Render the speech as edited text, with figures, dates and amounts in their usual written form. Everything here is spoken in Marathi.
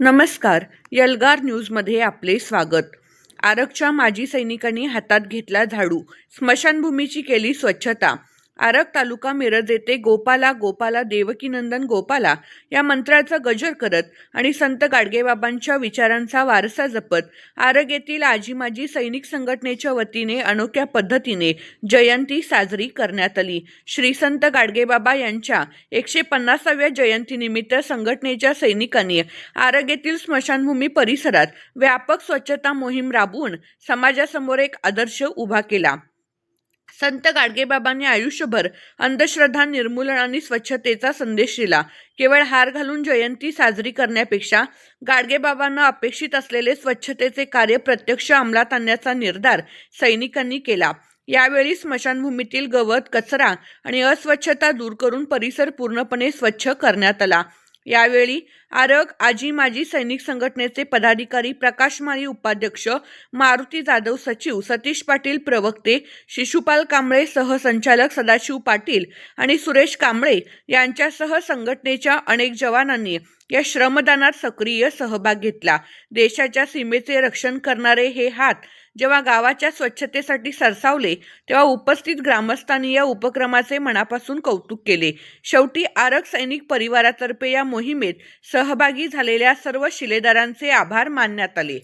नमस्कार. एल्गार न्यूजमध्ये आपले स्वागत. आरगच्या माजी सैनिकांनी हातात घेतला झाडू, स्मशानभूमीची केली स्वच्छता. आरग तालुका मिरज येथे गोपाला गोपाला देवकीनंदन गोपाला या मंत्राचा गजर करत आणि संत गाडगेबाबांच्या विचारांचा वारसा जपत आरग येथील आजी माजी सैनिक संघटनेच्या वतीने अनोख्या पद्धतीने जयंती साजरी करण्यात आली. श्री संत गाडगेबाबा यांच्या 150व्या जयंतीनिमित्त संघटनेच्या सैनिकांनी आरग येथील स्मशानभूमी परिसरात व्यापक स्वच्छता मोहीम राबवून समाजासमोर एक आदर्श उभा केला. संत गाडगेबाबांनी आयुष्यभर अंधश्रद्धा निर्मूलन आणि स्वच्छतेचा संदेश दिला. केवळ हार घालून जयंती साजरी करण्यापेक्षा गाडगेबाबांना अपेक्षित असलेले स्वच्छतेचे कार्य प्रत्यक्ष अंमलात आणण्याचा निर्धार सैनिकांनी केला. यावेळी स्मशानभूमीतील गवत, कचरा आणि अस्वच्छता दूर करून परिसर पूर्णपणे स्वच्छ करण्यात आला. यावेळी आरग आजी माजी सैनिक संघटनेचे पदाधिकारी प्रकाश माळी उपाध्यक्ष, मारुती जाधव सचिव, सतीश पाटील प्रवक्ते, शिशुपाल कांबळे सहसंचालक, सदाशिव पाटील आणि सुरेश कांबळे यांच्यासह संघटनेच्या अनेक जवानांनी या श्रमदानात सक्रिय सहभाग घेतला. देशाच्या सीमेचे रक्षण करणारे हे हात जेव्हा गावाच्या स्वच्छतेसाठी सरसावले तेव्हा उपस्थित ग्रामस्थांनी या उपक्रमाचे मनापासून कौतुक केले. शेवटी आरग सैनिक परिवारातर्फे या मोहिमेत सहभागी झालेल्या सर्व शिलेदारांचे आभार मानण्यात आले.